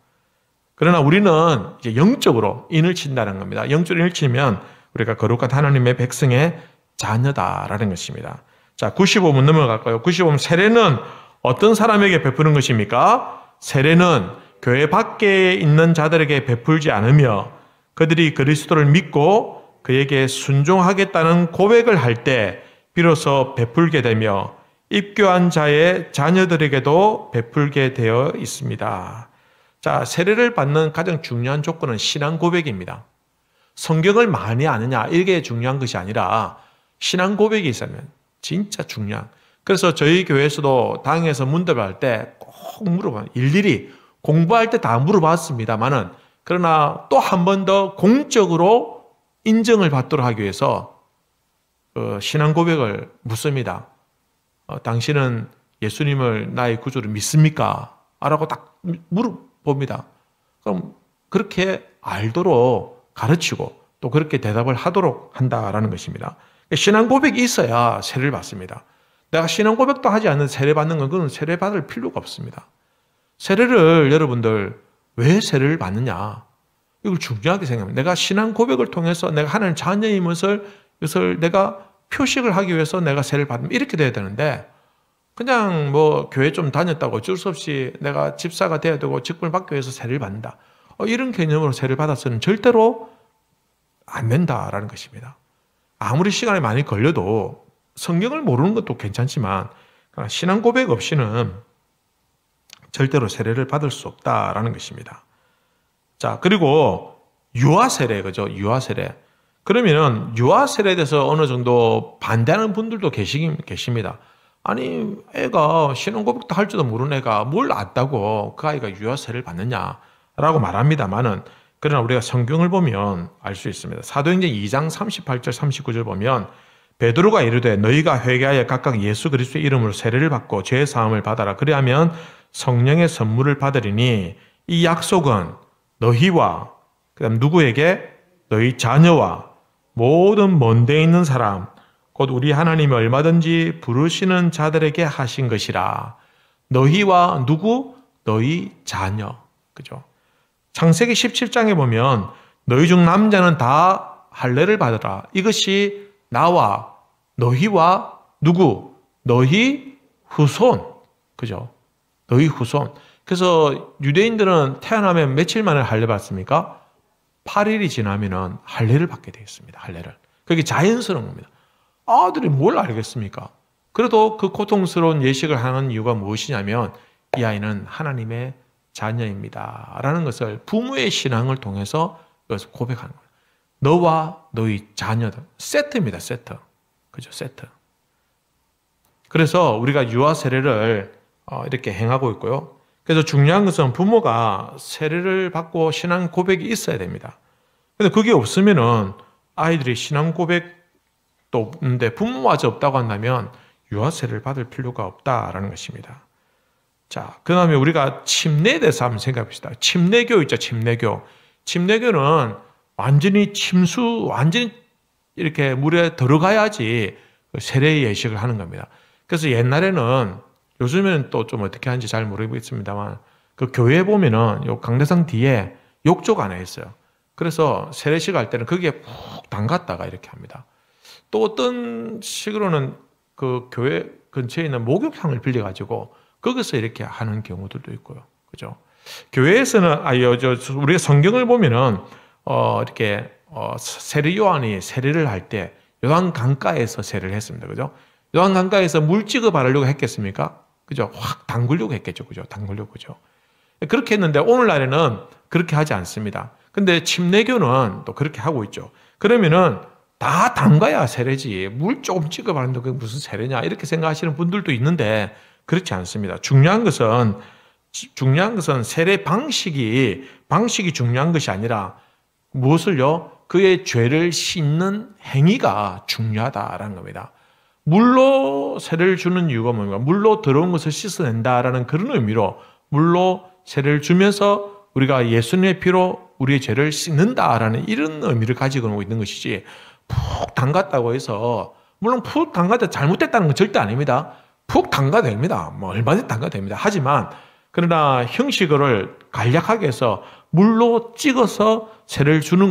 그러나 우리는 이제 영적으로 인을 친다는 겁니다. 영적으로 인을 치면 우리가 거룩한 하나님의 백성의 자녀다라는 것입니다. 자, 95문 넘어갈까요? 95문, 세례는 어떤 사람에게 베푸는 것입니까? 세례는 교회 밖에 있는 자들에게 베풀지 않으며 그들이 그리스도를 믿고 그에게 순종하겠다는 고백을 할 때 비로소 베풀게 되며 입교한 자의 자녀들에게도 베풀게 되어 있습니다. 자, 세례를 받는 가장 중요한 조건은 신앙 고백입니다. 성경을 많이 아느냐 이게 중요한 것이 아니라 신앙 고백이 있으면 진짜 중요한. 그래서 저희 교회에서도 당에서 문답할 때 꼭 물어봐요. 일일이 공부할 때 다 물어봤습니다만은 그러나 또 한 번 더 공적으로 인정을 받도록 하기 위해서 신앙 고백을 묻습니다. 당신은 예수님을 나의 구주로 믿습니까? 라고 딱 물어봅니다. 그럼 그렇게 알도록 가르치고 또 그렇게 대답을 하도록 한다라는 것입니다. 신앙 고백이 있어야 세례를 받습니다. 내가 신앙 고백도 하지 않는 세례 받는 건 그건 세례 받을 필요가 없습니다. 세례를 여러분들 왜 세례를 받느냐? 이걸 중요하게 생각합니다. 내가 신앙 고백을 통해서 내가 하나님 자녀인 것을 내가 표식을 하기 위해서 내가 세례를 받으면 이렇게 돼야 되는데 그냥 뭐 교회 좀 다녔다고 어쩔 수 없이 내가 집사가 돼야 되고 직분을 받기 위해서 세례를 받는다. 이런 개념으로 세례를 받았으면 절대로 안 된다라는 것입니다. 아무리 시간이 많이 걸려도 성경을 모르는 것도 괜찮지만 신앙 고백 없이는 절대로 세례를 받을 수 없다라는 것입니다. 자, 그리고 유아 세례, 그죠? 유아 세례. 그러면은 유아 세례에 대해서 어느 정도 반대하는 분들도 계십니다. 아니 애가 신혼고백도 할 줄도 모르는 애가 뭘 안다고 그 아이가 유아 세례를 받느냐라고 말합니다만은, 그러나 우리가 성경을 보면 알 수 있습니다. 사도행전 2장 38절 39절 보면 베드로가 이르되 너희가 회개하여 각각 예수 그리스도의 이름으로 세례를 받고 죄 사함을 받아라. 그리하면 성령의 선물을 받으리니 이 약속은 너희와 그다음 누구에게? 너희 자녀와 모든 먼 데 있는 사람 곧 우리 하나님이 얼마든지 부르시는 자들에게 하신 것이라. 너희와 누구? 너희 자녀. 그죠? 창세기 17장에 보면 너희 중 남자는 다 할례를 받으라. 이것이 나와 너희와 누구? 너희 후손. 그죠? 너희 후손. 그래서 유대인들은 태어나면 며칠 만에 할례 받습니까? 8일이 지나면은 할례를 받게 되어 있습니다. 할례를. 그게 자연스러운 겁니다. 아들이 뭘 알겠습니까? 그래도 그 고통스러운 예식을 하는 이유가 무엇이냐면 이 아이는 하나님의 자녀입니다 라는 것을 부모의 신앙을 통해서 여기서 고백하는 거예요. 너와 너희 자녀들. 세트입니다. 세트. 그죠? 세트. 그래서 우리가 유아 세례를 이렇게 행하고 있고요. 그래서 중요한 것은 부모가 세례를 받고 신앙 고백이 있어야 됩니다. 근데 그게 없으면은 아이들이 신앙 고백도 없는데 부모마저 없다고 한다면 유아 세례를 받을 필요가 없다라는 것입니다. 자, 그 다음에 우리가 침례에 대해서 한번 생각해 봅시다. 침례교 있죠, 침례교. 침례교는 완전히 완전히 이렇게 물에 들어가야지 세례 예식을 하는 겁니다. 그래서 옛날에는, 요즘에는 또 좀 어떻게 하는지 잘 모르겠습니다만, 그 교회에 보면은 요 강대상 뒤에 욕조가 하나 있어요. 그래서 세례식 할 때는 거기에 푹 담갔다가 이렇게 합니다. 또 어떤 식으로는 그 교회 근처에 있는 목욕탕을 빌려가지고 거기서 이렇게 하는 경우들도 있고요. 그죠? 교회에서는, 우리가 성경을 보면은, 이렇게, 세례 요한이 세례를 할 때 요한 강가에서 세례를 했습니다. 그죠? 요한 강가에서 물 찍어 바르려고 했겠습니까? 그죠? 확 담그려고 했겠죠. 그죠? 담그려고. 그죠? 그렇게 했는데 오늘날에는 그렇게 하지 않습니다. 근데 침례교는 또 그렇게 하고 있죠. 그러면은 다 담가야 세례지. 물 조금 찍어 바르는데 그게 무슨 세례냐? 이렇게 생각하시는 분들도 있는데 그렇지 않습니다. 중요한 것은 세례 방식이 중요한 것이 아니라 무엇을요? 그의 죄를 씻는 행위가 중요하다라는 겁니다. 물로 세례를 주는 이유가 뭡니까? 물로 더러운 것을 씻어낸다라는 그런 의미로 물로 세례를 주면서 우리가 예수님의 피로 우리의 죄를 씻는다라는 이런 의미를 가지고 있는 것이지, 푹 담갔다고 해서, 물론 푹 담가도 잘못됐다는 건 절대 아닙니다. 푹 담가도 됩니다. 뭐 얼마든지 담가도 됩니다. 하지만 그러나 형식을 간략하게 해서 물로 찍어서 세례를 주는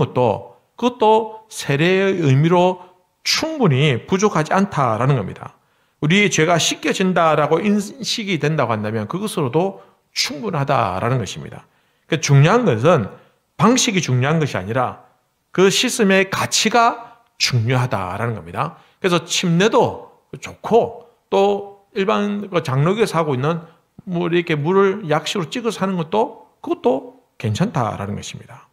그것도 세례의 의미로 충분히 부족하지 않다라는 겁니다. 우리의 죄가 씻겨진다라고 인식이 된다고 한다면 그것으로도 충분하다라는 것입니다. 그러니까 중요한 것은 방식이 중요한 것이 아니라 그 씻음의 가치가 중요하다라는 겁니다. 그래서 침례도 좋고 또 일반 장로교에서 하고 있는 이렇게 물을 약식으로 찍어서 하는 그것도 괜찮다라는 것입니다.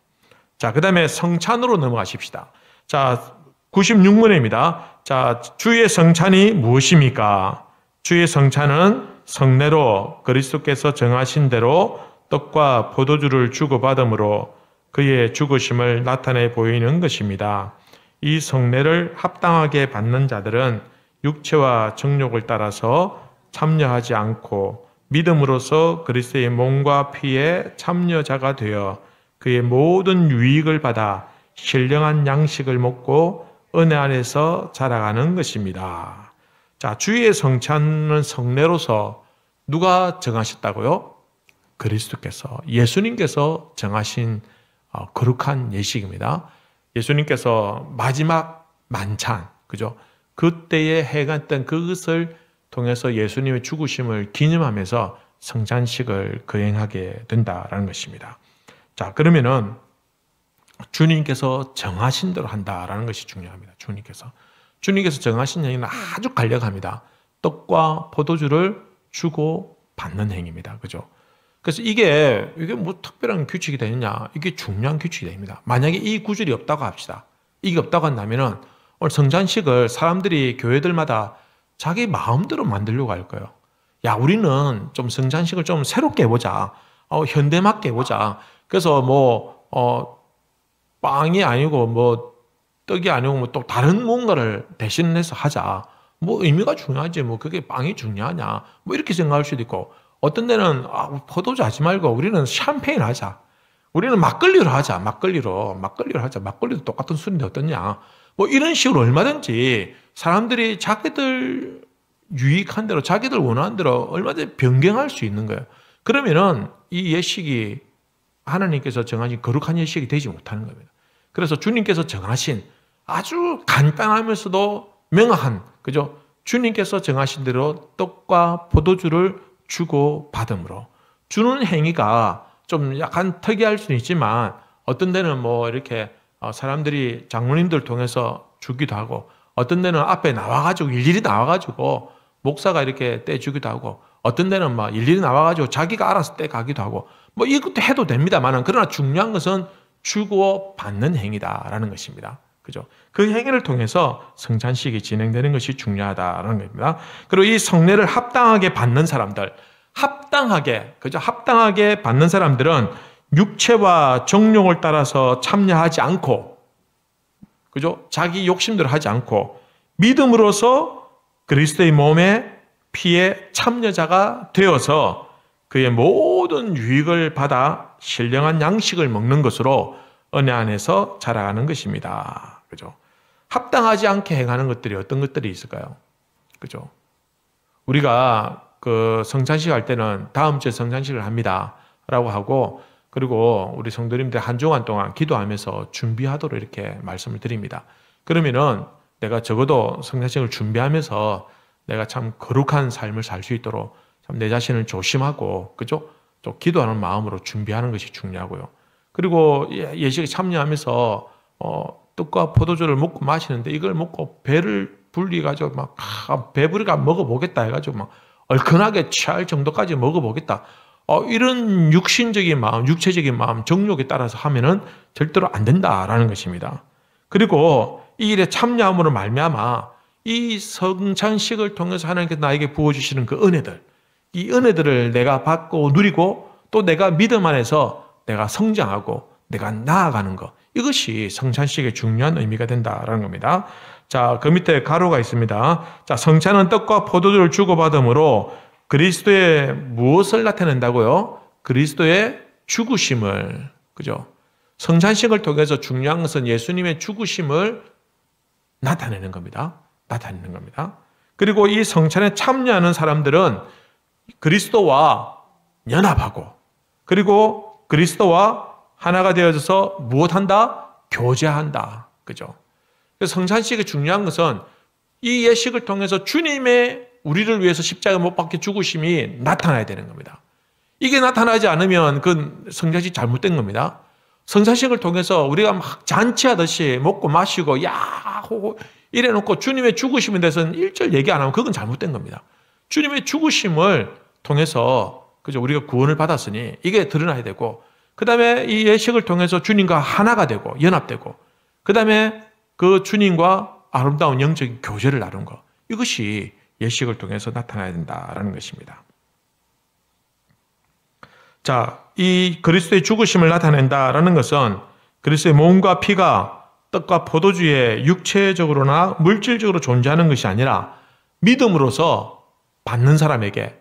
자, 그 다음에 성찬으로 넘어가십시다. 자, 96문입니다. 자, 주의 성찬이 무엇입니까? 주의 성찬은 성례로 그리스도께서 정하신 대로 떡과 포도주를 주고받음으로 그의 죽으심을 나타내 보이는 것입니다. 이 성례를 합당하게 받는 자들은 육체와 정욕을 따라서 참여하지 않고 믿음으로써 그리스도의 몸과 피에 참여자가 되어 그의 모든 유익을 받아 신령한 양식을 먹고 은혜 안에서 자라가는 것입니다. 자, 주의 성찬은 성례로서 누가 정하셨다고요? 그리스도께서, 예수님께서 정하신 거룩한 예식입니다. 예수님께서 마지막 만찬, 그죠? 그때에 행했던 그것을 통해서 예수님의 죽으심을 기념하면서 성찬식을 거행하게 된다라는 것입니다. 자, 그러면은 주님께서 정하신 대로 한다라는 것이 중요합니다. 주님께서 정하신 행위는 아주 간략합니다. 떡과 포도주를 주고 받는 행위입니다. 그죠? 그래서 이게 뭐 특별한 규칙이 되느냐? 이게 중요한 규칙이 됩니다. 만약에 이 구절이 없다고 합시다. 이게 없다고 한다면은 오늘 성찬식을 사람들이 교회들마다 자기 마음대로 만들려고 할 거예요. 야, 우리는 좀 성찬식을 좀 새롭게 해보자. 현대맞게 해보자. 그래서 빵이 아니고 떡이 아니고 또 다른 뭔가를 대신해서 하자. 의미가 중요하지. 그게 빵이 중요하냐. 이렇게 생각할 수도 있고, 어떤 데는 포도주 하지 말고 우리는 샴페인 하자. 우리는 막걸리로 하자. 막걸리로 하자. 막걸리도 똑같은 술인데 어떠냐. 이런 식으로 얼마든지 사람들이 자기들 유익한 대로, 자기들 원하는 대로 얼마든지 변경할 수 있는 거예요. 그러면은 이 예식이 하나님께서 정하신 거룩한 예식이 되지 못하는 겁니다. 그래서 주님께서 정하신 아주 간단하면서도 명확한, 그죠? 주님께서 정하신 대로 떡과 포도주를 주고 받음으로, 주는 행위가 좀 약간 특이할 수는 있지만 어떤 데는 이렇게 사람들이 장로님들 통해서 주기도 하고, 어떤 데는 앞에 나와가지고 일일이 나와가지고 목사가 이렇게 떼주기도 하고, 어떤 데는 일일이 나와가지고 자기가 알아서 떼가기도 하고, 이것도 해도 됩니다만, 그러나 중요한 것은 주고 받는 행위다라는 것입니다. 그죠? 그 행위를 통해서 성찬식이 진행되는 것이 중요하다라는 겁니다. 그리고 이 성례를 합당하게 받는 사람들, 합당하게 받는 사람들은 육체와 정욕을 따라서 참여하지 않고, 그죠? 자기 욕심대로 하지 않고 믿음으로써 그리스도의 몸에 피에 참여자가 되어서 그의 모든 유익을 받아 신령한 양식을 먹는 것으로 은혜 안에서 자라가는 것입니다. 그죠? 합당하지 않게 행하는 것들이 어떤 것들이 있을까요? 그죠? 우리가 그 성찬식 할 때는 다음 주에 성찬식을 합니다 라고 하고, 그리고 우리 성도님들 한 주간 동안 기도하면서 준비하도록 이렇게 말씀을 드립니다. 그러면은 내가 적어도 성찬식을 준비하면서 내가 참 거룩한 삶을 살 수 있도록 참 내 자신을 조심하고, 그죠? 또 기도하는 마음으로 준비하는 것이 중요하고요. 그리고 예식에 참여하면서 떡과 포도주를 먹고 마시는데, 이걸 먹고 배를 불리가지고 배부리가 먹어보겠다 해가지고 얼큰하게 취할 정도까지 먹어보겠다. 이런 육신적인 마음, 육체적인 마음, 정욕에 따라서 하면은 절대로 안 된다라는 것입니다. 그리고 이 일에 참여함으로 말미암아 이 성찬식을 통해서 하나님께서 나에게 부어주시는 그 은혜들, 이 은혜들을 내가 받고 누리고 또 내가 믿음 안에서 내가 성장하고 내가 나아가는 것, 이것이 성찬식의 중요한 의미가 된다라는 겁니다. 자, 그 밑에 가로가 있습니다. 자, 성찬은 떡과 포도주를 주고받음으로 그리스도의 무엇을 나타낸다고요? 그리스도의 죽으심을, 그죠? 성찬식을 통해서 중요한 것은 예수님의 죽으심을 나타내는 겁니다. 그리고 이 성찬에 참여하는 사람들은 그리스도와 연합하고, 그리고 그리스도와 하나가 되어져서 무엇한다? 교제한다. 그죠? 그래서 성찬식이 중요한 것은 이 예식을 통해서 주님의 우리를 위해서 십자가에 못 박혀 죽으심이 나타나야 되는 겁니다. 이게 나타나지 않으면 그 성찬식이 잘못된 겁니다. 성찬식을 통해서 우리가 막 잔치하듯이 먹고 마시고 야호 이래놓고 주님의 죽으심에 대해서는 1절 얘기 안 하면 그건 잘못된 겁니다. 주님의 죽으심을 통해서, 그죠? 우리가 구원을 받았으니 이게 드러나야 되고, 그 다음에 이 예식을 통해서 주님과 하나가 되고 연합되고, 그 다음에 그 주님과 아름다운 영적인 교제를 나눈 것, 이것이 예식을 통해서 나타나야 된다라는 것입니다. 자, 이 그리스도의 죽으심을 나타낸다라는 것은 그리스도의 몸과 피가 떡과 포도주에 육체적으로나 물질적으로 존재하는 것이 아니라 믿음으로서 받는 사람에게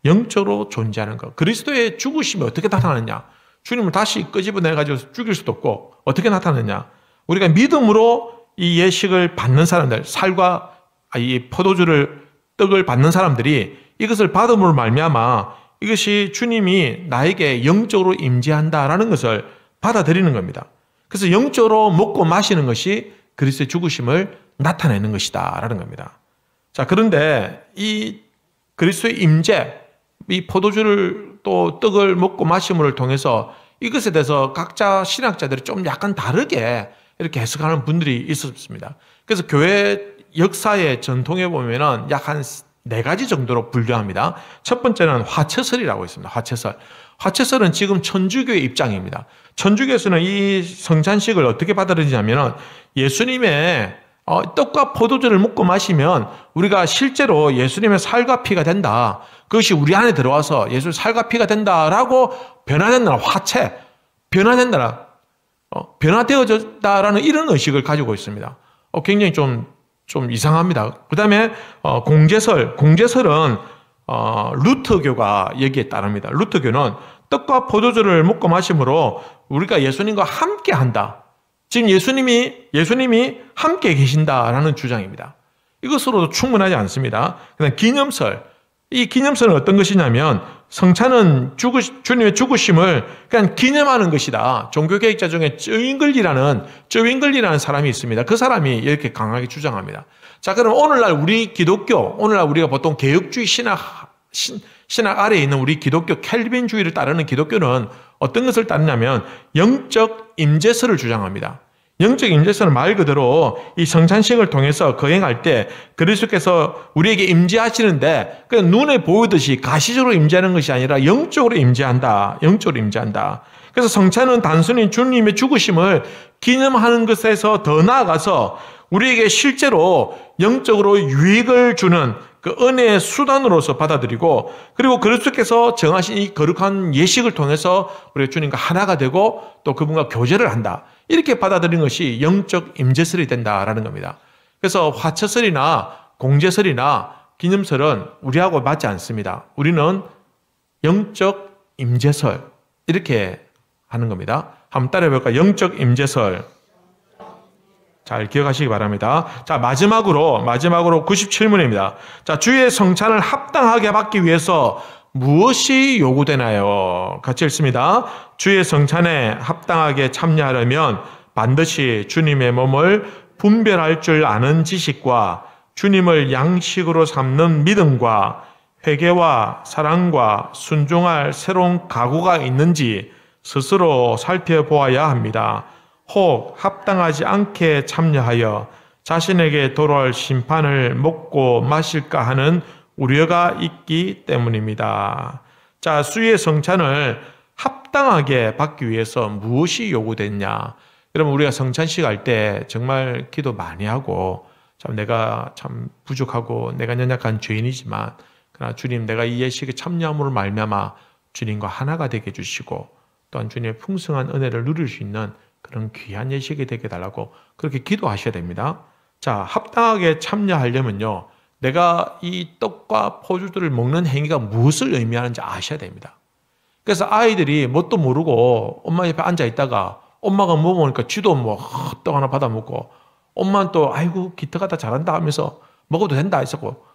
영적으로 존재하는 것. 그리스도의 죽으심이 어떻게 나타나느냐? 주님을 다시 끄집어내가지고 죽일 수도 없고 어떻게 나타나느냐? 우리가 믿음으로 이 예식을 받는 사람들, 살과 이 포도주를, 떡을 받는 사람들이 이것을 받음으로 말미암아 이것이 주님이 나에게 영적으로 임재한다라는 것을 받아들이는 겁니다. 그래서 영적으로 먹고 마시는 것이 그리스도의 죽으심을 나타내는 것이다라는 겁니다. 자, 그런데 이 그리스도의 임재, 이 포도주를 또 떡을 먹고 마심을 통해서 이것에 대해서 각자 신학자들이 좀 약간 다르게 이렇게 해석하는 분들이 있었습니다. 그래서 교회 역사의 전통에 보면은 약 한 4가지 정도로 분류합니다. 첫 번째는 화채설이라고 있습니다. 화채설은 지금 천주교의 입장입니다. 천주교에서는 이 성찬식을 어떻게 받아들이냐면은 예수님의 떡과 포도주를 먹고 마시면 우리가 실제로 예수님의 살과 피가 된다. 그것이 우리 안에 들어와서 예수의 살과 피가 된다라고 변화된다는 화체, 변화된다, 변화되어졌다라는 이런 의식을 가지고 있습니다. 굉장히 좀 이상합니다. 그 다음에 공제설은 루터교가 여기에 따릅니다. 루터교는 떡과 포도주를 먹고 마심으로 우리가 예수님과 함께 한다. 지금 예수님이 함께 계신다라는 주장입니다. 이것으로도 충분하지 않습니다. 그다음 기념설. 이 기념설은 어떤 것이냐면 성찬은 주님의 죽으심을 그냥 기념하는 것이다. 종교개혁자 중에 쩌윙글리라는 사람이 있습니다. 그 사람이 이렇게 강하게 주장합니다. 자, 그럼 오늘날 우리가 보통 개혁주의 신학 아래에 있는 우리 기독교 켈빈주의를 따르는 기독교는 어떤 것을 따르냐면 영적 임재설을 주장합니다. 영적 임재설은 말 그대로 이 성찬식을 통해서 거행할 때 그리스도께서 우리에게 임재하시는데 그냥 눈에 보이듯이 가시적으로 임재하는 것이 아니라 영적으로 임재한다. 그래서 성찬은 단순히 주님의 죽으심을 기념하는 것에서 더 나아가서 우리에게 실제로 영적으로 유익을 주는 그 은혜의 수단으로서 받아들이고, 그리고 그리스도께서 정하신 이 거룩한 예식을 통해서 우리 주님과 하나가 되고 또 그분과 교제를 한다. 이렇게 받아들이는 것이 영적 임재설이 된다라는 겁니다. 그래서 화처설이나 공제설이나 기념설은 우리하고 맞지 않습니다. 우리는 영적 임재설 이렇게 하는 겁니다. 한번 따라해 볼까요? 영적 임재설. 잘 기억하시기 바랍니다. 자, 마지막으로 97문입니다. 자, 주의 성찬을 합당하게 받기 위해서 무엇이 요구되나요? 같이 읽습니다. 주의 성찬에 합당하게 참여하려면 반드시 주님의 몸을 분별할 줄 아는 지식과 주님을 양식으로 삼는 믿음과 회개와 사랑과 순종할 새로운 각오가 있는지 스스로 살펴보아야 합니다. 혹 합당하지 않게 참여하여 자신에게 돌아올 심판을 먹고 마실까 하는 우려가 있기 때문입니다. 자, 주의 성찬을 합당하게 받기 위해서 무엇이 요구됐냐? 여러분, 우리가 성찬식 할 때 정말 기도 많이 하고 내가 참 부족하고 내가 연약한 죄인이지만 그러나 주님, 내가 이 예식에 참여함으로 말미암아 주님과 하나가 되게 해주시고 또한 주님의 풍성한 은혜를 누릴 수 있는 그런 귀한 예식이 되게 해달라고 그렇게 기도하셔야 됩니다. 자, 합당하게 참여하려면요, 내가 이 떡과 포도주를 먹는 행위가 무엇을 의미하는지 아셔야 됩니다. 그래서 아이들이 뭣도 모르고 엄마 옆에 앉아 있다가 엄마가 뭐 먹으니까 쥐도 떡 하나 받아 먹고 엄마는 또 아이고 기특하다 잘한다 하면서 먹어도 된다 했었고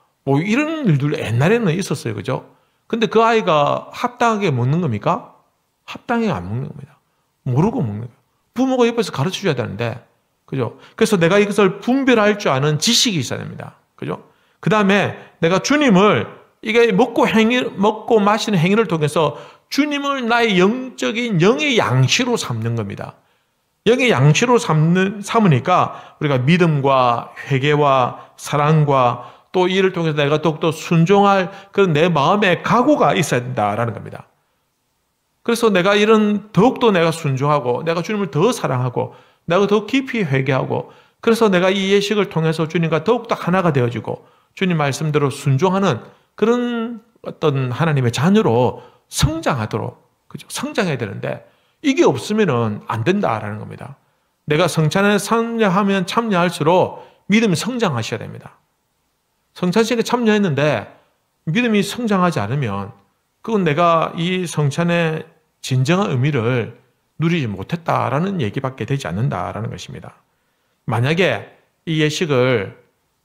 이런 일들 옛날에는 있었어요. 그죠? 근데 그 아이가 합당하게 먹는 겁니까? 합당하게 안 먹는 겁니다. 모르고 먹는 거예요. 부모가 옆에서 가르쳐 줘야 되는데, 그죠? 그래서 내가 이것을 분별할 줄 아는 지식이 있어야 됩니다. 그죠? 그 다음에 내가 주님을 이게 먹고 마시는 행위를 통해서 주님을 나의 영의 양시로 삼는 겁니다. 영의 양시로 삼으니까 우리가 믿음과 회개와 사랑과 또 이를 통해서 내가 더욱더 순종할 그런 내 마음의 각오가 있어야 된다라는 겁니다. 그래서 내가 더욱더 내가 순종하고 내가 주님을 더 사랑하고 내가 더 깊이 회개하고 그래서 내가 이 예식을 통해서 주님과 더욱더 하나가 되어지고 주님 말씀대로 순종하는 그런 어떤 하나님의 자녀로 성장하도록, 그죠? 성장해야 되는데 이게 없으면은 안 된다라는 겁니다. 내가 성찬에 참여할수록 믿음이 성장하셔야 됩니다. 성찬식에 참여했는데 믿음이 성장하지 않으면 그건 내가 이 성찬의 진정한 의미를 누리지 못했다라는 얘기밖에 되지 않는다라는 것입니다. 만약에 이 예식을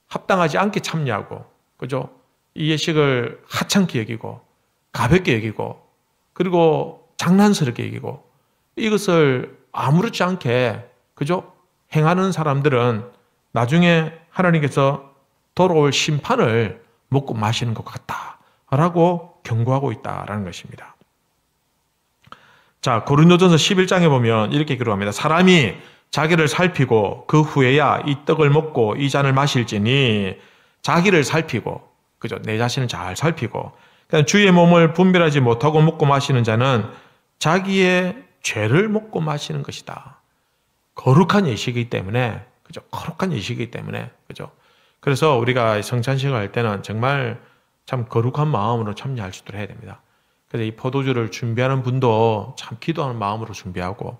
합당하지 않게 참여하고, 그죠? 이 예식을 하찮게 여기고, 가볍게 여기고, 그리고 장난스럽게 여기고, 이것을 아무렇지 않게, 그죠? 행하는 사람들은 나중에 하나님께서 돌아올 심판을 먹고 마시는 것 같다라고 경고하고 있다라는 것입니다. 자, 고린도전서 11장에 보면 이렇게 기록합니다. 사람이 자기를 살피고 그 후에야 이 떡을 먹고 이 잔을 마실지니, 자기를 살피고, 그죠? 내 자신을 잘 살피고, 그러니까 주의 몸을 분별하지 못하고 먹고 마시는 자는 자기의 죄를 먹고 마시는 것이다. 거룩한 예식이기 때문에, 그죠? 거룩한 예식이기 때문에, 그죠? 그래서 우리가 성찬식을 할 때는 정말 참 거룩한 마음으로 참여할 수 있도록 해야 됩니다. 그래서 이 포도주를 준비하는 분도 참 기도하는 마음으로 준비하고,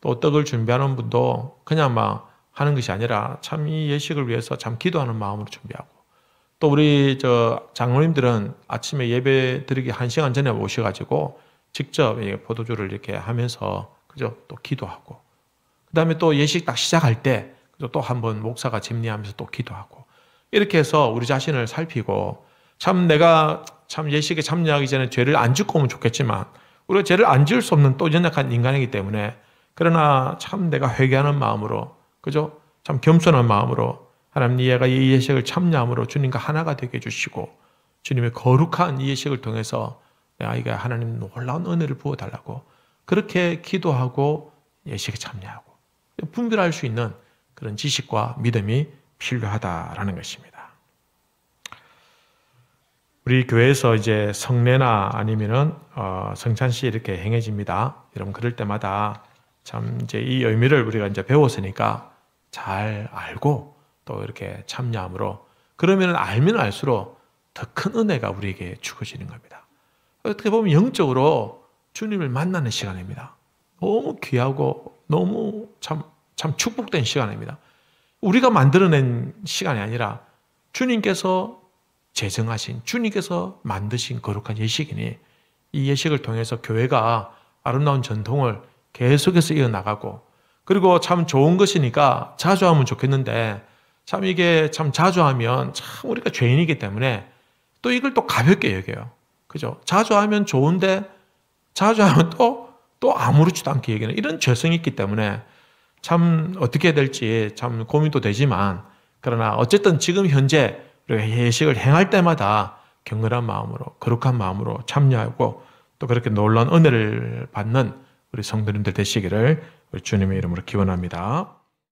또 떡을 준비하는 분도 그냥 막 하는 것이 아니라 참 이 예식을 위해서 참 기도하는 마음으로 준비하고, 또 우리 장로님들은 아침에 예배 드리기 1시간 전에 오셔가지고 직접 포도주를 이렇게 하면서, 그죠? 또 기도하고, 그 다음에 또 예식 딱 시작할 때 또 한번 목사가 집례하면서 또 기도하고, 이렇게 해서 우리 자신을 살피고, 참 내가 참 예식에 참여하기 전에 죄를 안 짓고 오면 좋겠지만, 우리가 죄를 안 지을 수 없는 또 연약한 인간이기 때문에, 그러나 참 내가 회개하는 마음으로, 그죠? 참 겸손한 마음으로 하나님, 내가 이 예식을 참여함으로 주님과 하나가 되게 해주시고, 주님의 거룩한 이 예식을 통해서 내가 이게 하나님 놀라운 은혜를 부어달라고 그렇게 기도하고 예식에 참여하고 분별할 수 있는 그런 지식과 믿음이 필요하다라는 것입니다. 우리 교회에서 이제 성례나 아니면은 성찬식이 이렇게 행해집니다. 여러분, 그럴 때마다 참 이제 이 의미를 우리가 이제 배웠으니까 잘 알고 또 이렇게 참여함으로, 그러면 알면 알수록 더 큰 은혜가 우리에게 주어지는 겁니다. 어떻게 보면 영적으로 주님을 만나는 시간입니다. 너무 귀하고 너무 참 축복된 시간입니다. 우리가 만들어낸 시간이 아니라 주님께서 제정하신, 주님께서 만드신 거룩한 예식이니, 이 예식을 통해서 교회가 아름다운 전통을 계속해서 이어나가고, 그리고 참 좋은 것이니까 자주 하면 좋겠는데, 참 이게 참 자주 하면 참 우리가 죄인이기 때문에 또 이걸 또 가볍게 여겨요. 그죠? 자주 하면 좋은데 자주 하면 또 아무렇지도 않게 여기는 이런 죄성이 있기 때문에 참 어떻게 해야 될지 참 고민도 되지만, 그러나 어쨌든 지금 현재 우리가 예식을 행할 때마다 경건한 마음으로, 거룩한 마음으로 참여하고 또 그렇게 놀라운 은혜를 받는 우리 성도님들 되시기를 우리 주님의 이름으로 기원합니다.